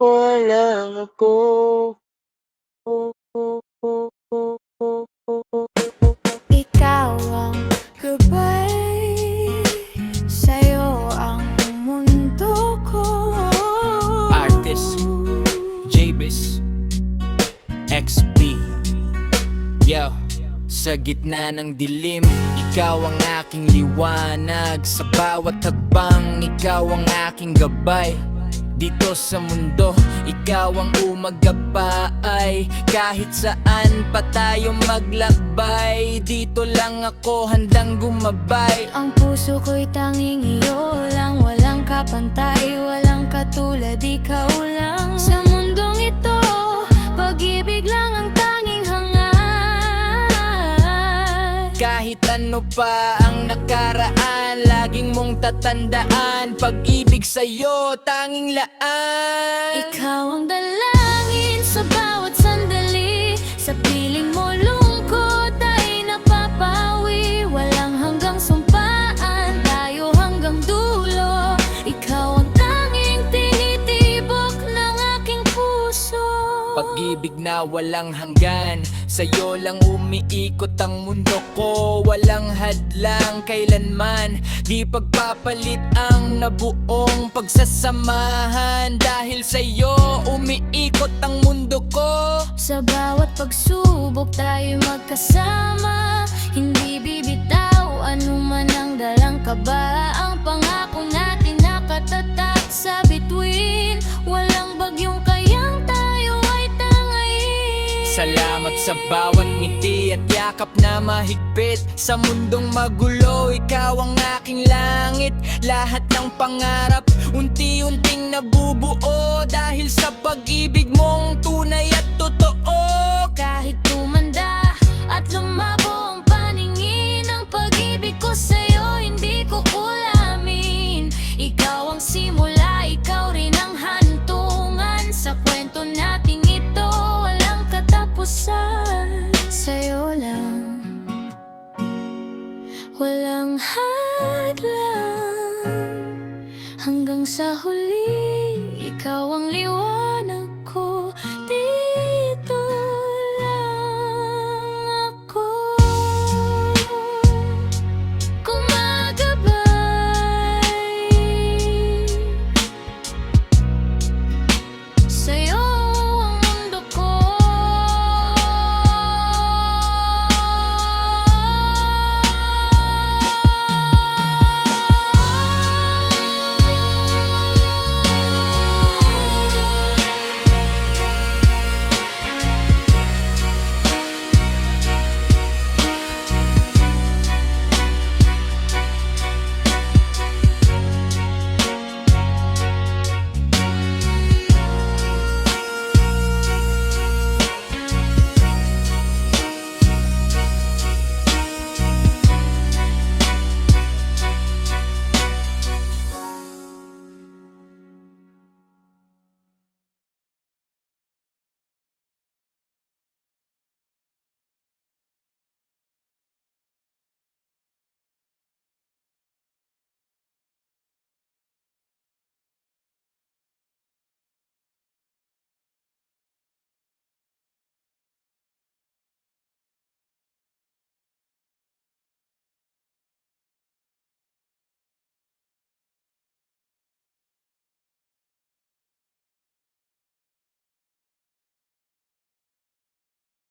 walang ako. Ikaw ang gabay, sa'yo ang mundo ko. Artist Jabez XP. Yo, sa gitna ng dilim, ikaw ang aking liwanag. Sa bawat hakbang, ikaw ang aking gabay. Dito sa mundo, ikaw ang umagabay. Kahit saan pa tayo maglakbay, dito lang ako handang gumabay. Ang puso ko'y tanging iyo lang, walang kapantay, walang katulad, ikaw lang. Sa mundong ito, pag-ibig lang ang tanging hangad. Kahit ano pa ang nakaraan, laging mong tatandaan, pag-ibig sa'yo tanging laan. Ikaw ang dalangin sa bawat sandali, sa piling mo lungkot ay napapawi. Walang hanggang sumpaan, tayo hanggang dulo. Ikaw ang tanging tinitibok ng aking puso. Pag-ibig na walang hanggan, sa'yo lang umiikot ang mundo ko. Walang hadlang kailanman, di pagpapalit ang nabuong pagsasamahan. Dahil sa'yo umiikot ang mundo ko. Sa bawat pagsubok tayo magkasama, hindi bibitaw anuman ang dalang kaba. Ang pangako natin nakatatak sa bituin, walang bagyong kayang tayo ay tangayin. Salamat sa bawat ngiti at yakap na mahigpit. Sa mundong magulo, ikaw ang aking langit. Lahat ng pangarap, unti-unting nabubuo, dahil sa pag-ibig mong tunay at totoo. Kahit tumanda at lumabo ang paningin, ang pag-ibig ko sa'yo hindi ko ulamin. Ikaw ang simula, ikaw rin ang hantungan. Sa kwento nating ito, walang katapusan. Sa'yo lang, walang hadlang. Hanggang sa huli, ikaw ang liwanag.